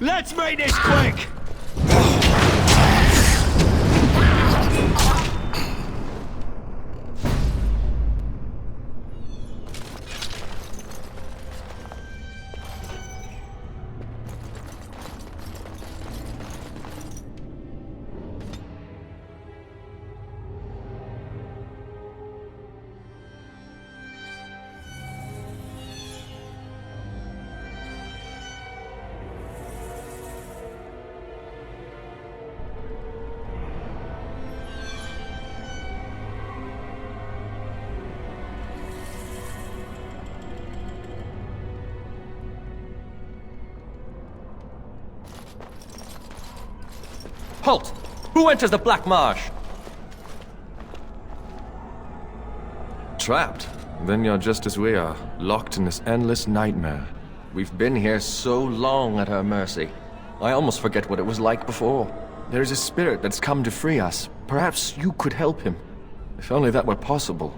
Let's make this quick! Halt! Who enters the Black Marsh? Trapped? Then you're just as we are, locked in this endless nightmare. We've been here so long at her mercy. I almost forget what it was like before. There's a spirit that's come to free us. Perhaps you could help him. If only that were possible.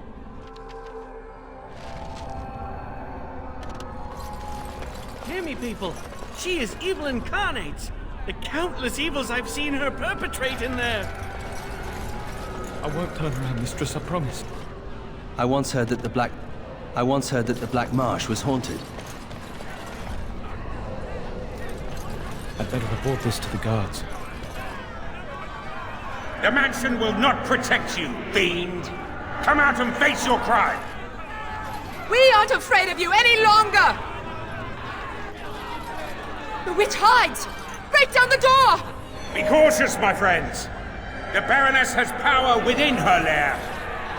Hear me, people. She is evil incarnate. The countless evils I've seen her perpetrate in there. I won't turn around, mistress, I promise. I once heard that the Black Marsh was haunted. I'd better report this to the guards. The mansion will not protect you, fiend! Come out and face your crime! We aren't afraid of you any longer! The witch hides! Break down the door! Be cautious, my friends! The Baroness has power within her lair,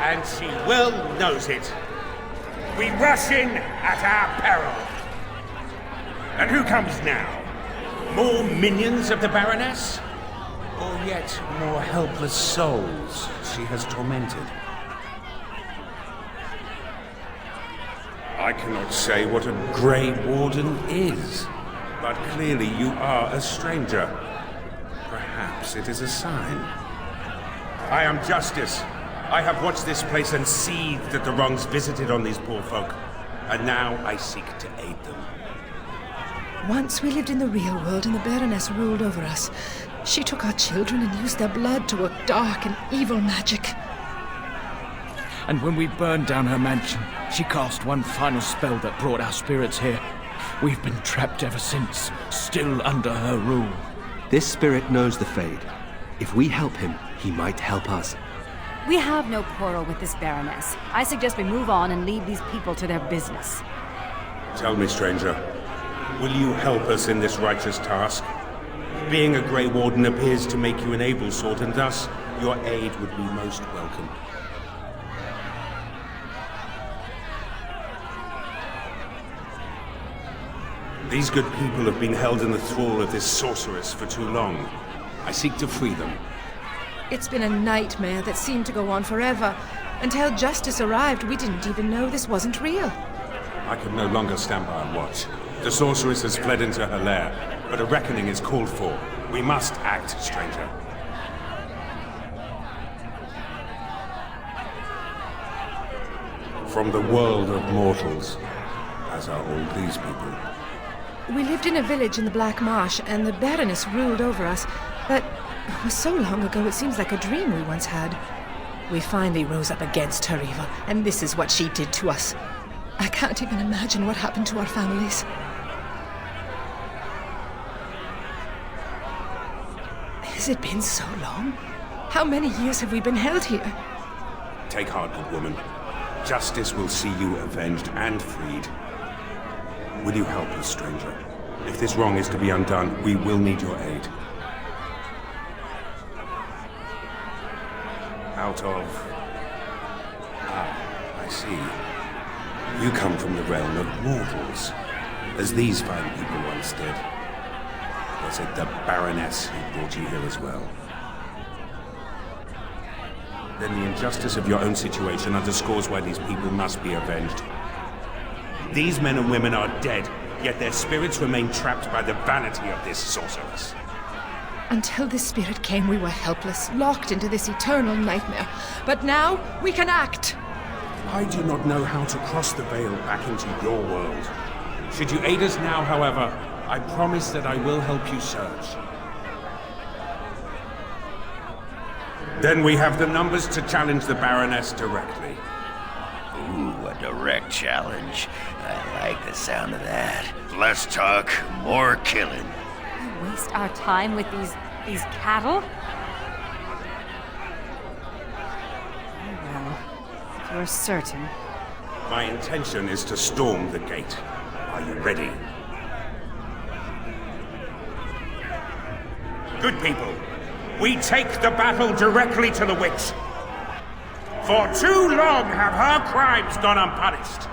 and she well knows it. We rush in at our peril. And who comes now? More minions of the Baroness? Or yet more helpless souls she has tormented? I cannot say what a Grey Warden is, but clearly you are a stranger. Perhaps it is a sign. I am Justice. I have watched this place and seethed at the wrongs visited on these poor folk, and now I seek to aid them. Once we lived in the real world and the Baroness ruled over us. She took our children and used their blood to work dark and evil magic. and when we burned down her mansion, she cast one final spell that brought our spirits here. We've been trapped ever since, still under her rule. This spirit knows the Fade. If we help him, he might help us. We have no quarrel with this Baroness. I suggest we move on and leave these people to their business. Tell me, stranger, will you help us in this righteous task? Being a Grey Warden appears to make you an able sort, and thus your aid would be most welcome. These good people have been held in the thrall of this sorceress for too long. I seek to free them. It's been a nightmare that seemed to go on forever. Until justice arrived, we didn't even know this wasn't real. I can no longer stand by and watch. The sorceress has fled into her lair, but a reckoning is called for. We must act, stranger. From the world of mortals, as are all these people. We lived in a village in the Black Marsh, and the Baroness ruled over us, but it was so long ago it seems like a dream we once had. We finally rose up against her evil, and this is what she did to us. I can't even imagine what happened to our families. Has it been so long? How many years have we been held here? Take heart, good woman. Justice will see you avenged and freed. Will you help us, stranger? If this wrong is to be undone, we will need your aid. Out of... I see. You come from the realm of mortals, as these fine people once did. Was it the Baroness who brought you here as well? Then the injustice of your own situation underscores why these people must be avenged. These men and women are dead, yet their spirits remain trapped by the vanity of this sorceress. Until this spirit came, we were helpless, locked into this eternal nightmare. But now, we can act! I do not know how to cross the veil back into your world. Should you aid us now, however, I promise that I will help you search. Then we have the numbers to challenge the Baroness directly. Ooh, a direct challenge. I like the sound of that. Less talk, more killing. We waste our time with these cattle? Very well. If you're certain. My intention is to storm the gate. Are you ready? Good people, we take the battle directly to the witch. For too long have her crimes gone unpunished.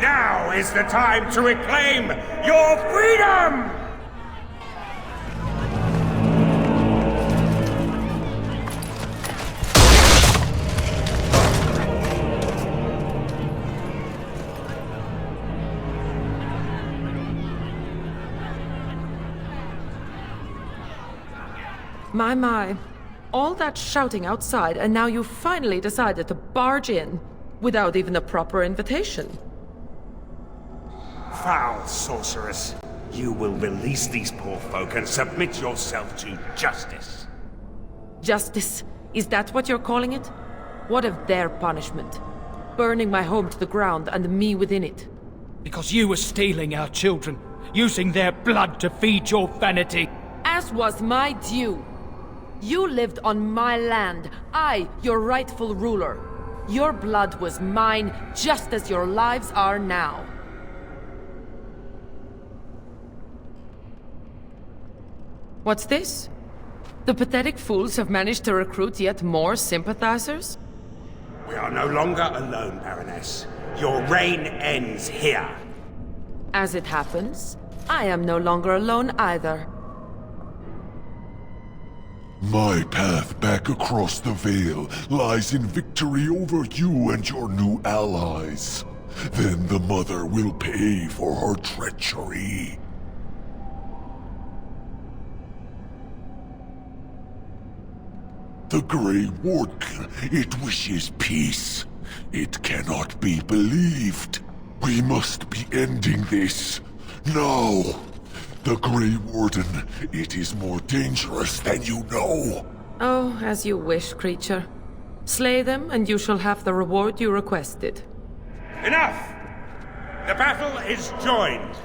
Now is the time to reclaim your freedom! My. All that shouting outside, and now you finally decided to barge in without even a proper invitation. Foul sorceress. You will release these poor folk and submit yourself to justice. Justice? Is that what you're calling it? What of their punishment? Burning my home to the ground and me within it. Because you were stealing our children, using their blood to feed your vanity. As was my due. You lived on my land, I, your rightful ruler. Your blood was mine, just as your lives are now. What's this? The pathetic fools have managed to recruit yet more sympathizers? We are no longer alone, Baroness. Your reign ends here. As it happens, I am no longer alone either. My path back across the Veil lies in victory over you and your new allies. Then the Mother will pay for her treachery. The Grey Warden, it wishes peace. It cannot be believed. We must be ending this, now. The Grey Warden, it is more dangerous than you know. Oh, as you wish, creature. Slay them, and you shall have the reward you requested. Enough! The battle is joined.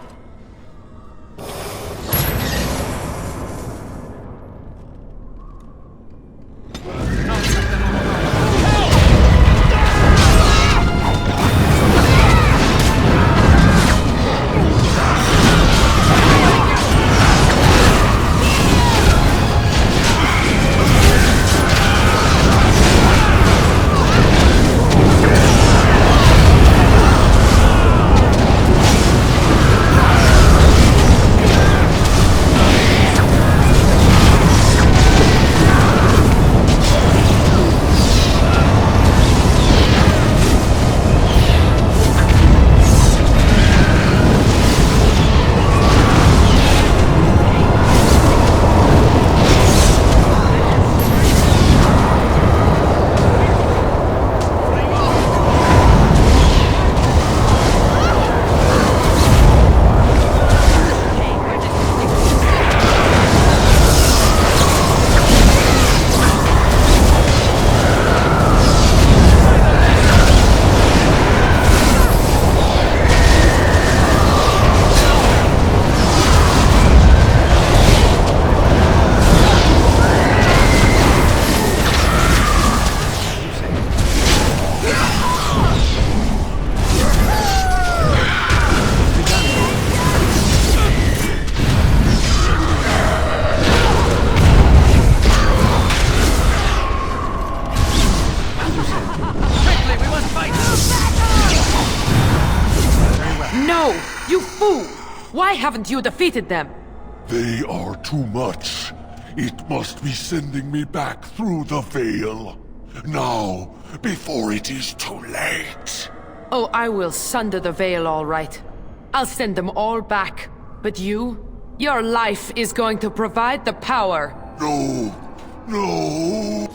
Why haven't you defeated them? They are too much. It must be sending me back through the veil. Now, before it is too late. Oh, I will sunder the veil, all right. I'll send them all back. But you? Your life is going to provide the power. No. No.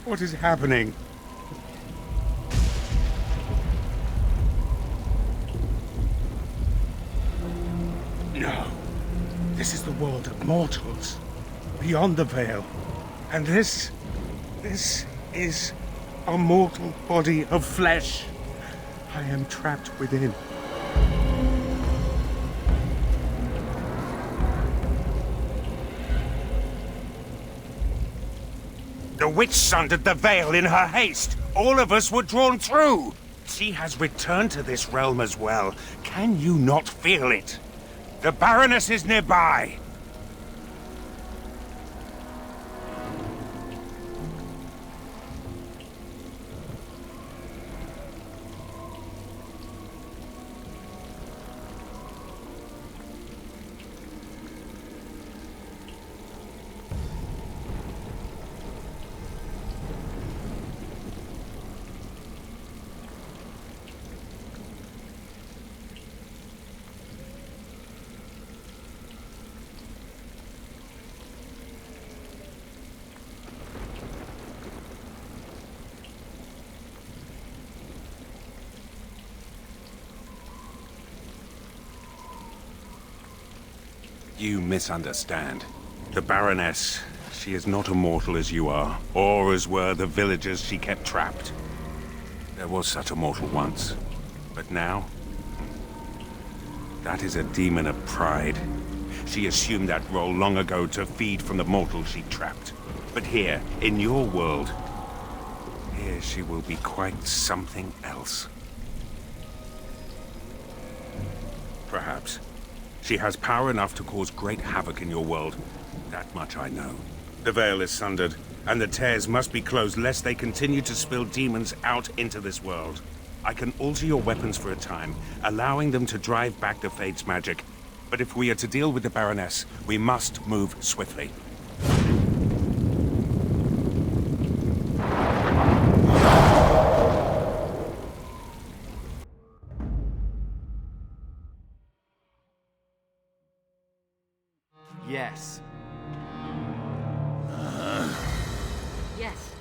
What is happening? No. This is the world of mortals, beyond the veil. And this is a mortal body of flesh. I am trapped within. The witch sundered the veil in her haste. All of us were drawn through. She has returned to this realm as well. Can you not feel it? The Baroness is nearby. You misunderstand. The Baroness, she is not immortal as you are, or as were the villagers she kept trapped. There was such a mortal once, but now, that is a demon of pride. She assumed that role long ago to feed from the mortals she trapped. But here, in your world, here she will be quite something else. Perhaps. She has power enough to cause great havoc in your world. That much I know. The veil is sundered, and the tears must be closed lest they continue to spill demons out into this world. I can alter your weapons for a time, allowing them to drive back the Fate's magic. But if we are to deal with the Baroness, we must move swiftly. Yes. Yes.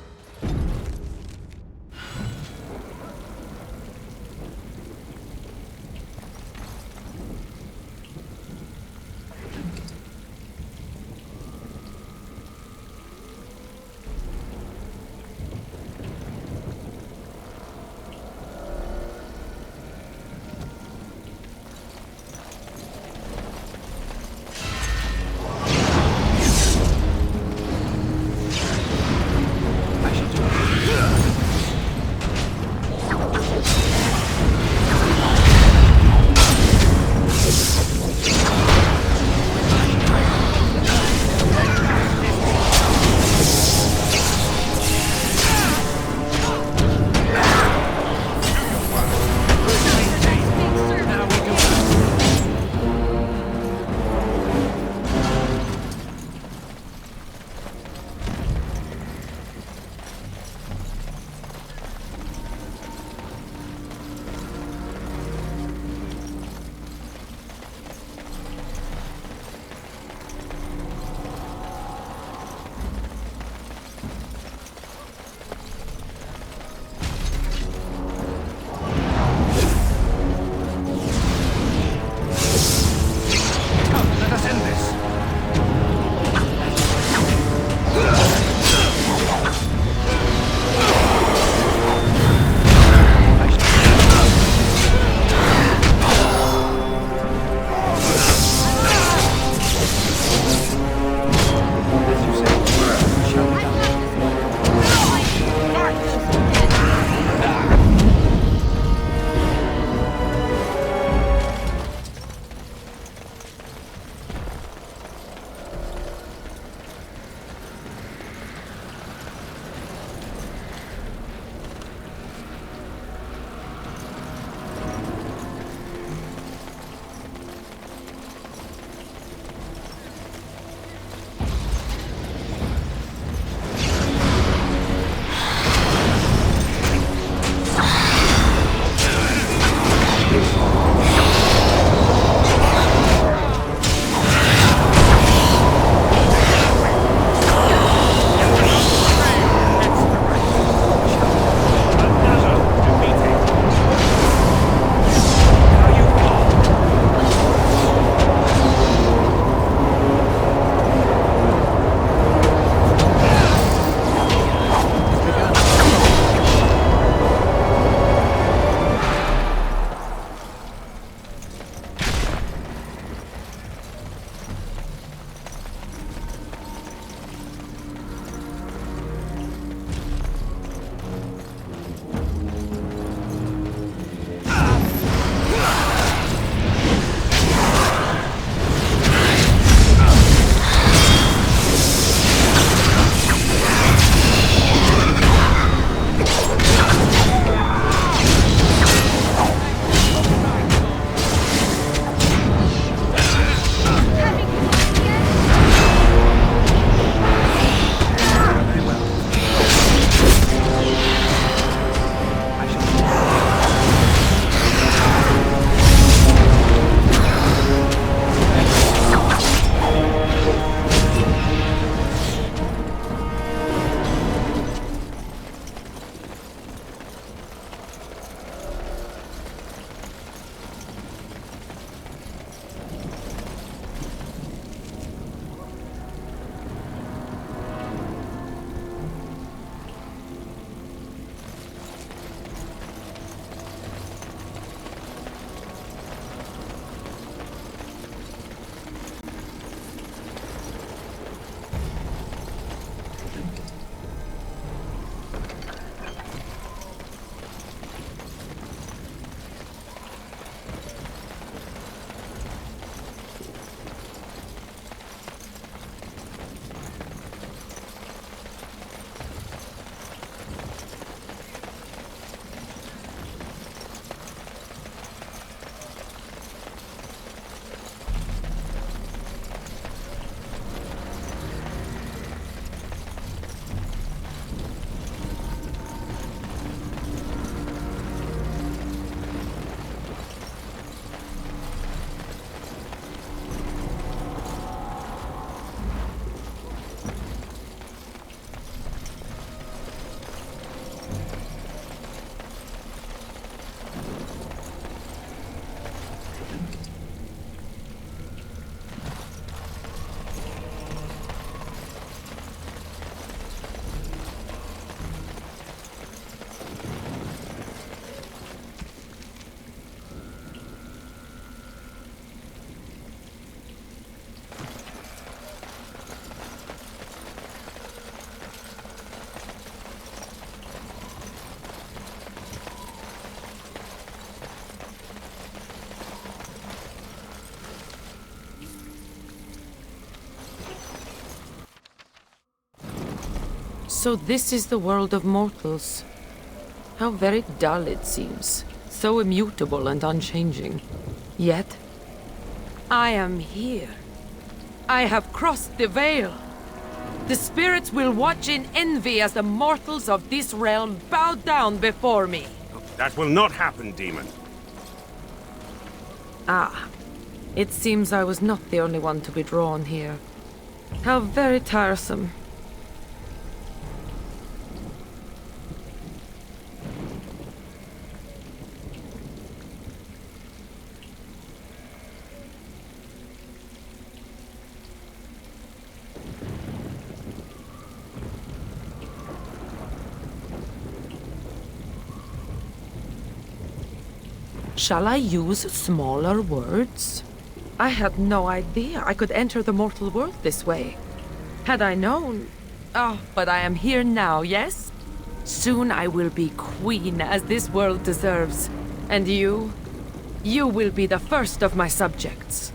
So this is the world of mortals. How very dull it seems. So immutable and unchanging. Yet, I am here. I have crossed the veil. The spirits will watch in envy as the mortals of this realm bow down before me. That will not happen, demon. Ah, it seems I was not the only one to be drawn here. How very tiresome. Shall I use smaller words? I had no idea I could enter the mortal world this way. Had I known... Oh, but I am here now, yes? Soon I will be queen, as this world deserves. And you? You will be the first of my subjects.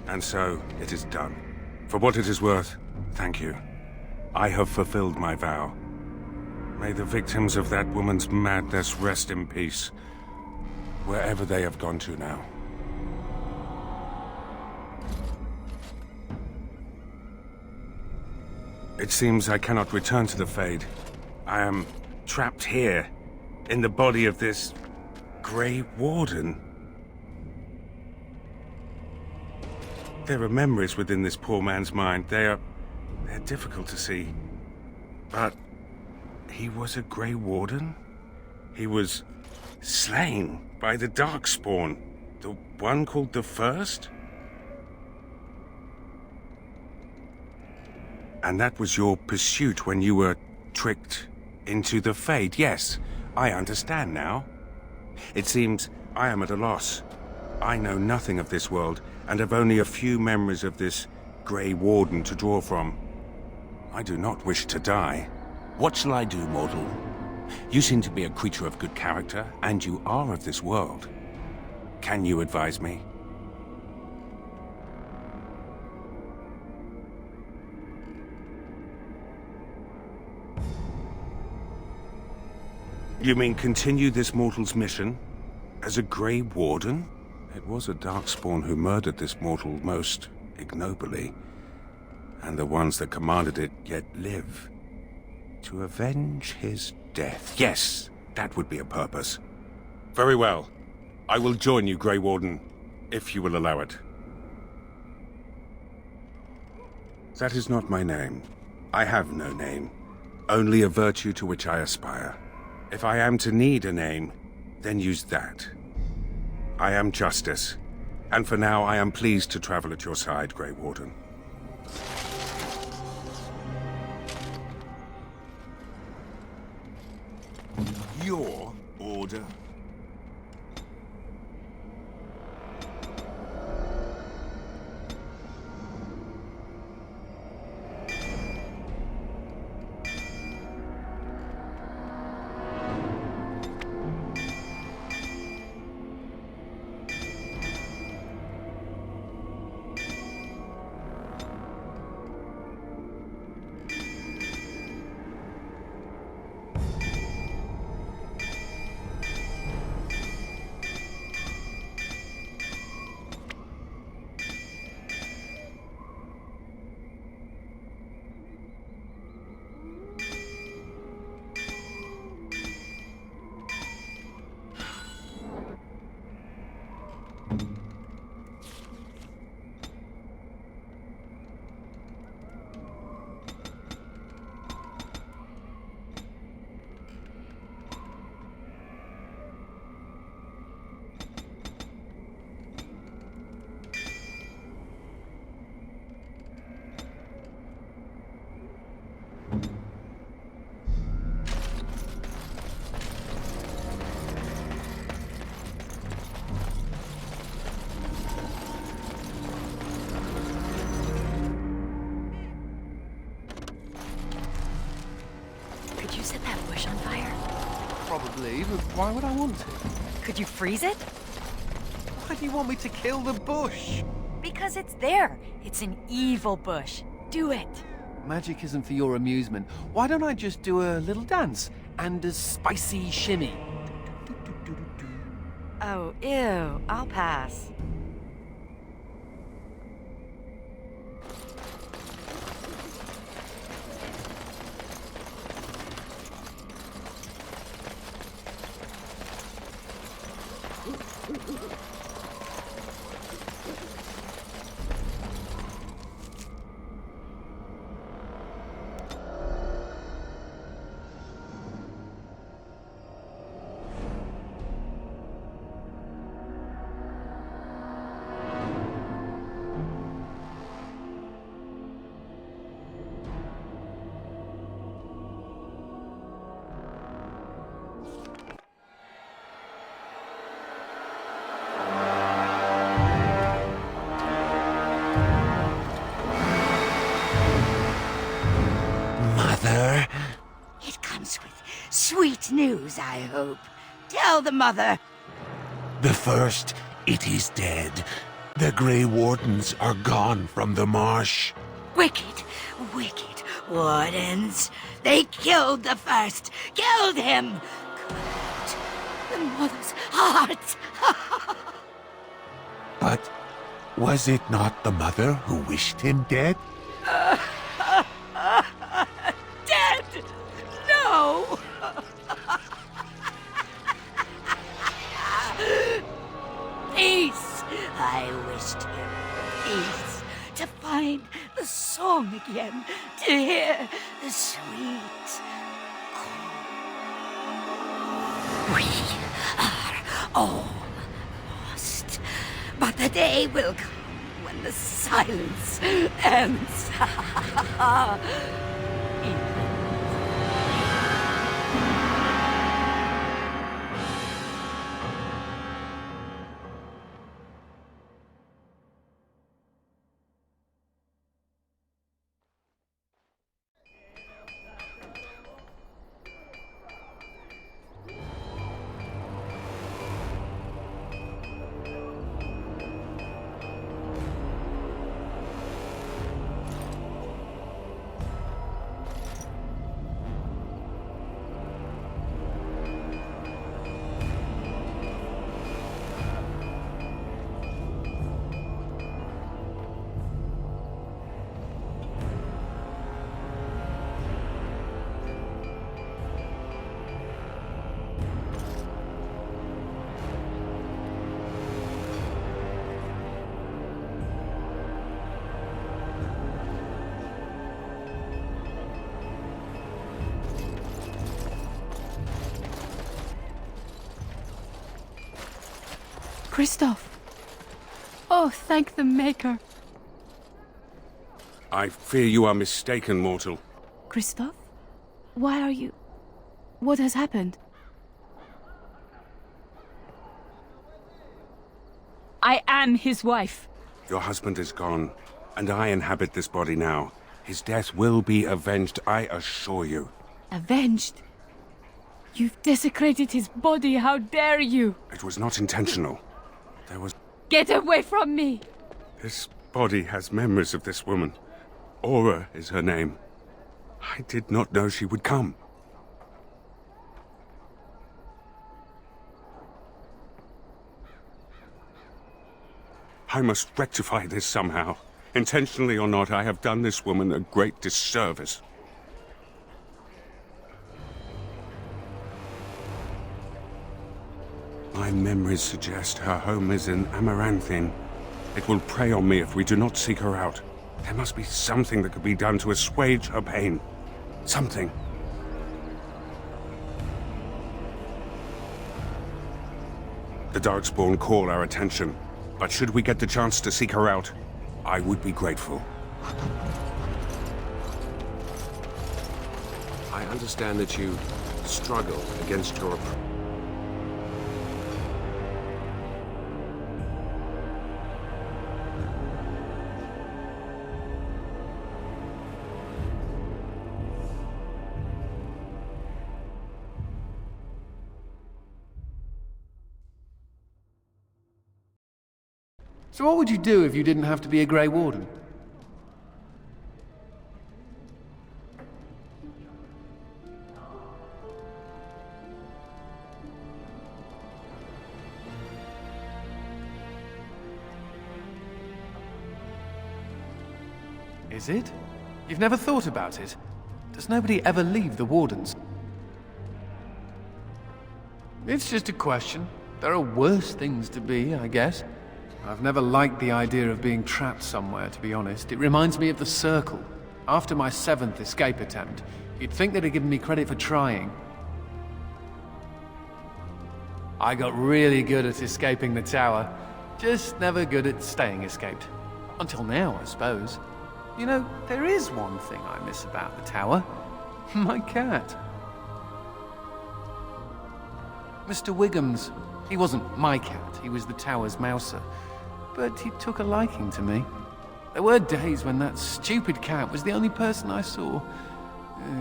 And so, it is done. For what it is worth, thank you. I have fulfilled my vow. May the victims of that woman's madness rest in peace, wherever they have gone to now. It seems I cannot return to the Fade. I am trapped here, in the body of this Grey Warden. There are memories within this poor man's mind. They're difficult to see. But he was a Grey Warden? He was slain by the darkspawn, the one called the First? And that was your pursuit when you were tricked into the Fade. Yes, I understand now. It seems I am at a loss. I know nothing of this world, and have only a few memories of this Grey Warden to draw from. I do not wish to die. What shall I do, mortal? You seem to be a creature of good character, and you are of this world. Can you advise me? You mean continue this mortal's mission? As a Grey Warden? It was a darkspawn who murdered this mortal most ignobly. And the ones that commanded it yet live. To avenge his death. Yes, that would be a purpose. Very well. I will join you, Grey Warden, if you will allow it. That is not my name. I have no name. Only a virtue to which I aspire. If I am to need a name, then use that. I am Justice, and for now I am pleased to travel at your side, Grey Warden. Your order? Could you set that bush on fire? Probably, but why would I want to? Could you freeze it? Why do you want me to kill the bush? Because it's there. It's an evil bush. Do it. Magic isn't for your amusement. Why don't I just do a little dance and a spicy shimmy? Oh, ew. I'll pass. It comes with sweet news, I hope. Tell the mother. The First, it is dead. The Grey Wardens are gone from the marsh. Wicked, wicked Wardens. They killed the First. Killed him. Cut the mother's heart. But was it not the mother who wished him dead? find the song again, to hear the sweet call. We are all lost, but the day will come when the silence ends. Christoph! Oh, thank the Maker. I fear you are mistaken, mortal. Christoph? Why are you... What has happened? I am his wife. Your husband is gone, and I inhabit this body now. His death will be avenged, I assure you. Avenged? You've desecrated his body, how dare you! It was not intentional. There was... Get away from me! This body has memories of this woman. Aura is her name. I did not know she would come. I must rectify this somehow. Intentionally or not, I have done this woman a great disservice. My memories suggest her home is in Amaranthine. It will prey on me if we do not seek her out. There must be something that could be done to assuage her pain. Something. The darkspawn call our attention, but should we get the chance to seek her out, I would be grateful. I understand that you struggle against your... So what would you do if you didn't have to be a Grey Warden? Is it? You've never thought about it? Does nobody ever leave the Wardens? It's just a question. There are worse things to be, I guess. I've never liked the idea of being trapped somewhere, to be honest. It reminds me of the Circle. After my 7th escape attempt, you'd think they'd have given me credit for trying. I got really good at escaping the tower, just never good at staying escaped. Until now, I suppose. You know, there is one thing I miss about the tower. My cat. Mr. Wiggums. He wasn't my cat, he was the tower's mouser. But he took a liking to me. There were days when that stupid cat was the only person I saw.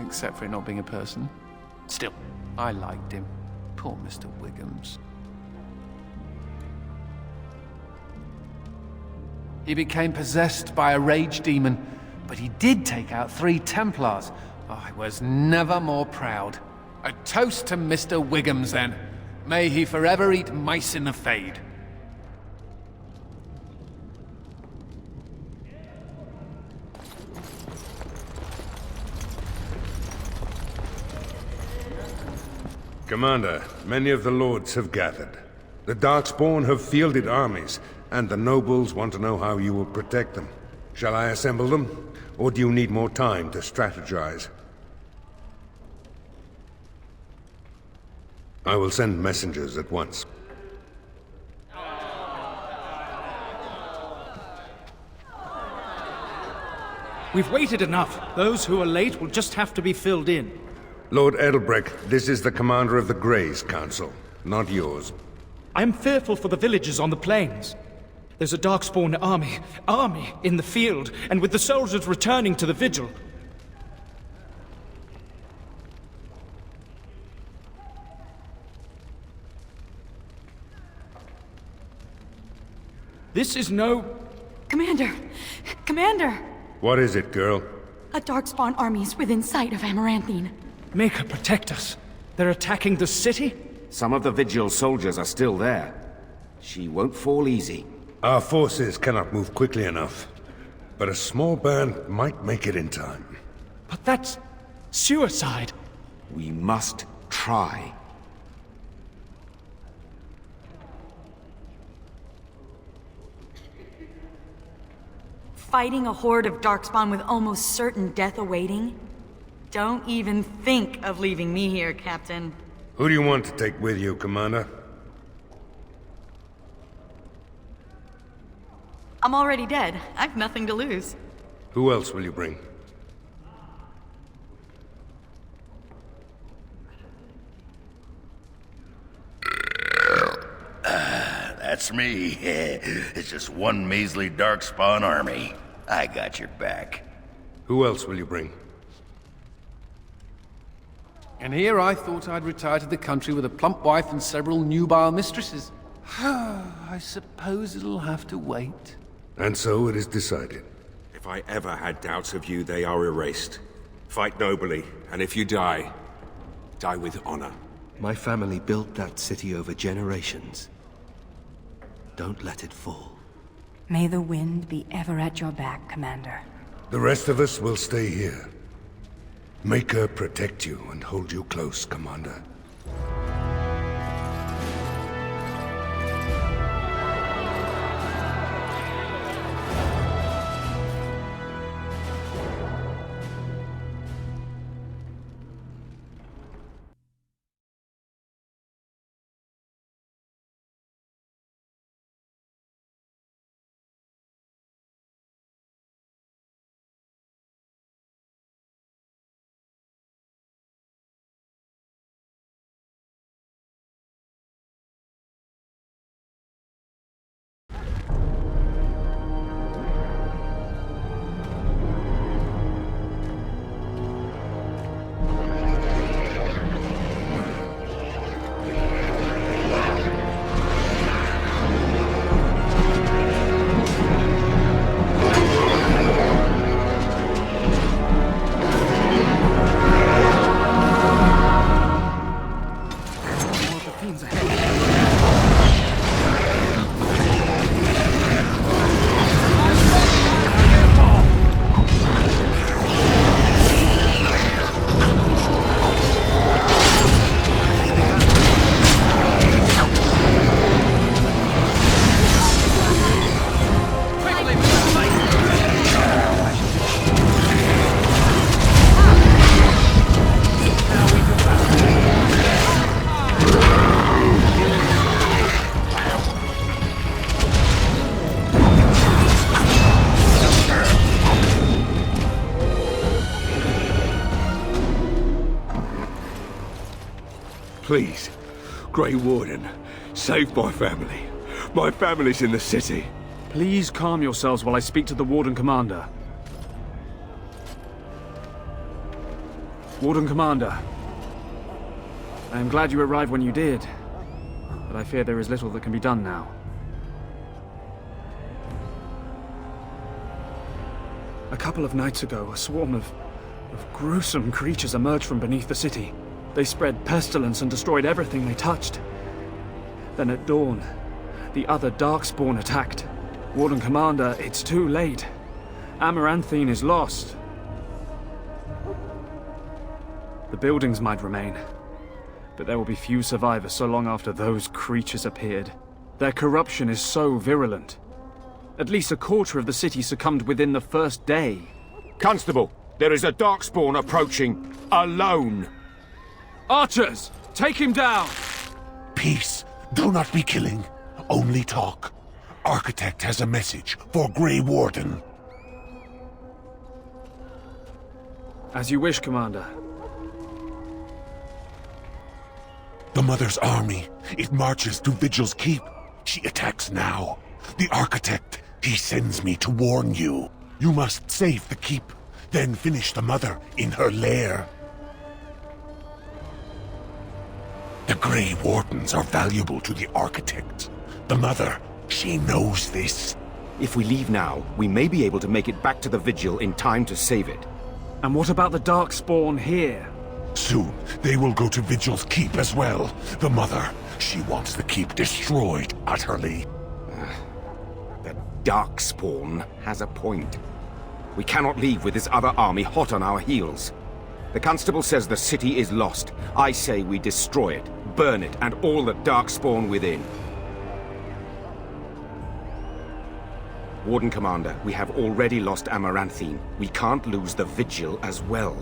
Except for it not being a person. Still, I liked him. Poor Mr. Wiggums. He became possessed by a rage demon, but he did take out 3 Templars. I was never more proud. A toast to Mr. Wiggums, then. May he forever eat mice in the Fade. Commander, many of the lords have gathered. The darkspawn have fielded armies, and the nobles want to know how you will protect them. Shall I assemble them? Or do you need more time to strategize? I will send messengers at once. We've waited enough. Those who are late will just have to be filled in. Lord Edelbrecht, this is the commander of the Greys Council, not yours. I'm fearful for the villagers on the plains. There's a darkspawn army in the field, and with the soldiers returning to the vigil. This is no... Commander! Commander! What is it, girl? A darkspawn army is within sight of Amaranthine. Make her protect us. They're attacking the city? Some of the Vigil soldiers are still there. She won't fall easy. Our forces cannot move quickly enough, but a small band might make it in time. But that's... suicide. We must try. Fighting a horde of darkspawn with almost certain death awaiting? Don't even think of leaving me here, Captain. Who do you want to take with you, Commander? I'm already dead. I've nothing to lose. Who else will you bring? That's me. It's just one measly darkspawn army. I got your back. Who else will you bring? And here I thought I'd retire to the country with a plump wife and several nubile mistresses. I suppose it'll have to wait. And so it is decided. If I ever had doubts of you, they are erased. Fight nobly, and if you die, die with honor. My family built that city over generations. Don't let it fall. May the wind be ever at your back, Commander. The rest of us will stay here. Make her protect you and hold you close, Commander. Please, Grey Warden, save my family. My family's in the city. Please calm yourselves while I speak to the Warden Commander. Warden Commander, I am glad you arrived when you did, but I fear there is little that can be done now. A couple of nights ago, a swarm of gruesome creatures emerged from beneath the city. They spread pestilence and destroyed everything they touched. Then at dawn, the other darkspawn attacked. Warden Commander, it's too late. Amaranthine is lost. The buildings might remain, but there will be few survivors so long after those creatures appeared. Their corruption is so virulent. At least a quarter of the city succumbed within the first day. Constable, there is a darkspawn approaching, alone. Archers, take him down! Peace. Do not be killing. Only talk. Architect has a message for Grey Warden. As you wish, Commander. The Mother's army. It marches to Vigil's Keep. She attacks now. The Architect, he sends me to warn you. You must save the Keep, then finish the Mother in her lair. The Grey Wardens are valuable to the Architect. The Mother, she knows this. If we leave now, we may be able to make it back to the Vigil in time to save it. And what about the darkspawn here? Soon, they will go to Vigil's Keep as well. The Mother, she wants the Keep destroyed utterly. The darkspawn has a point. We cannot leave with this other army hot on our heels. The Constable says the city is lost. I say we destroy it, burn it, and all the darkspawn within. Warden Commander, we have already lost Amaranthine. We can't lose the Vigil as well.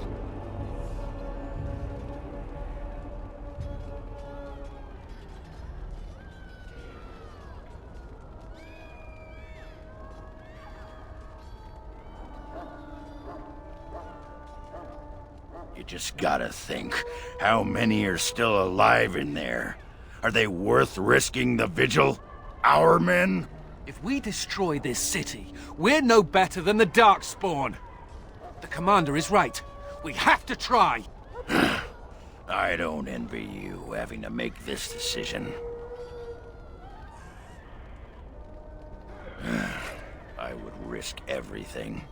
You just gotta think, how many are still alive in there? Are they worth risking the Vigil? Our men? If we destroy this city, we're no better than the darkspawn. The commander is right. We have to try. I don't envy you having to make this decision. I would risk everything.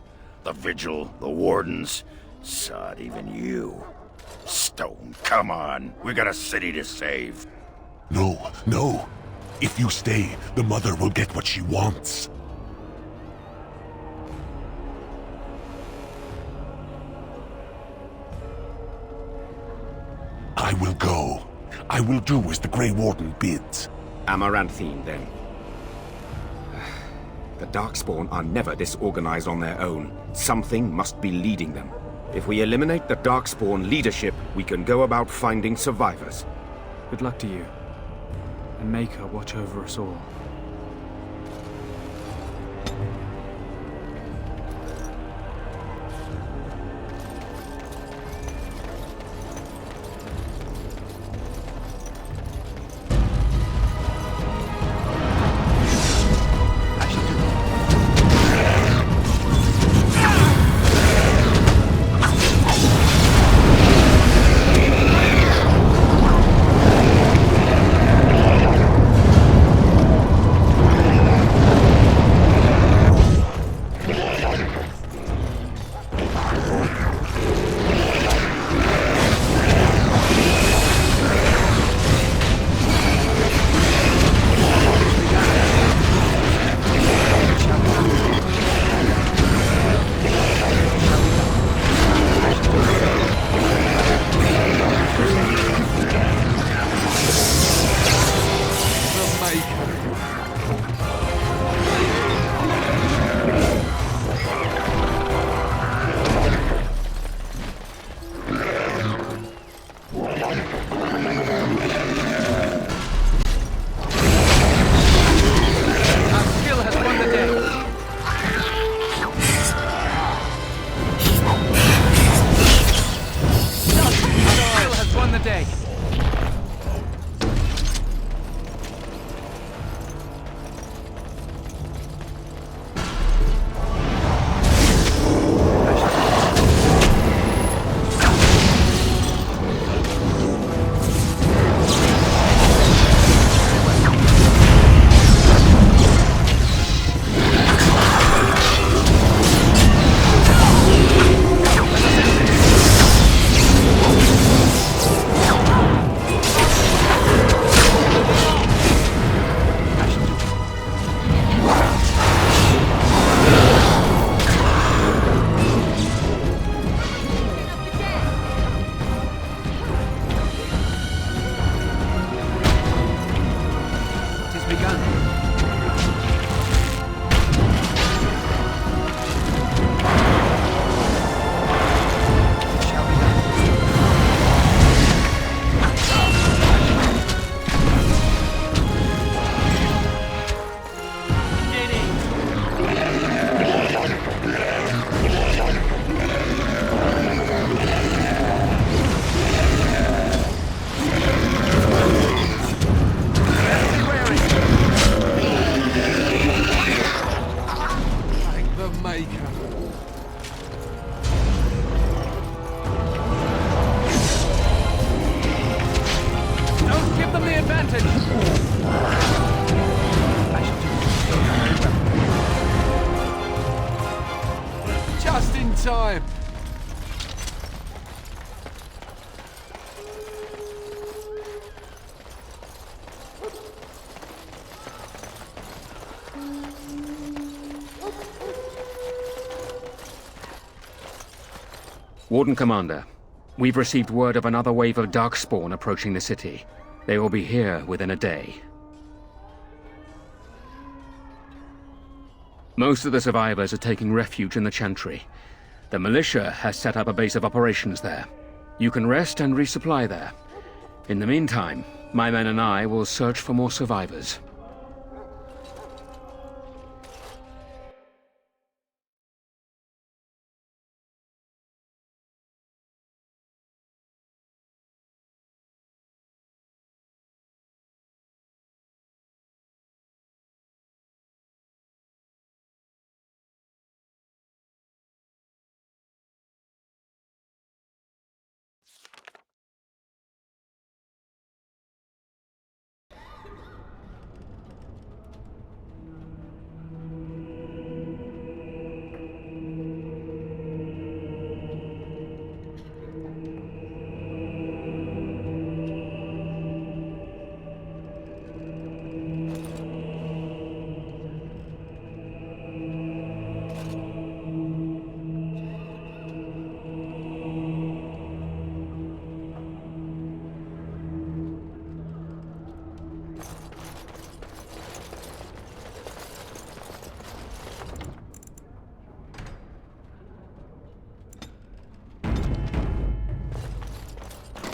The Vigil, the Wardens, sod, even you. Stone, come on. We got a city to save. No, no. If you stay, the Mother will get what she wants. I will go. I will do as the Grey Warden bids. Amaranthine, then. The Darkspawn are never disorganized on their own. Something must be leading them. If we eliminate the Darkspawn leadership, we can go about finding survivors. Good luck to you. And make her watch over us all. Just in time. Warden Commander, we've received word of another wave of darkspawn approaching the city. They will be here within a day. Most of the survivors are taking refuge in the Chantry. The militia has set up a base of operations there. You can rest and resupply there. In the meantime, my men and I will search for more survivors.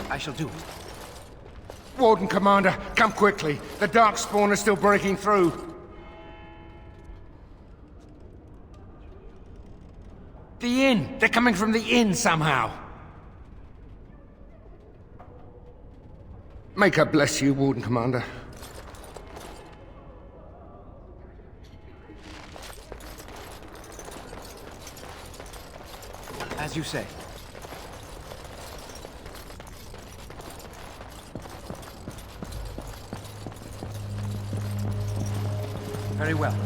I shall do it. Warden Commander, come quickly. The darkspawn is still breaking through. The inn! They're coming from the inn somehow. Make her bless you, Warden Commander. As you say. Very well.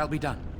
shall be done.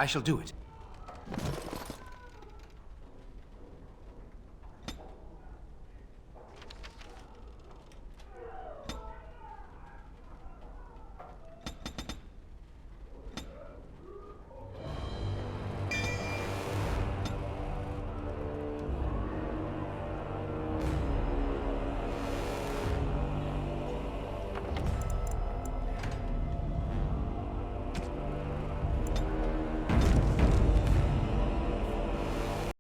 I shall do it.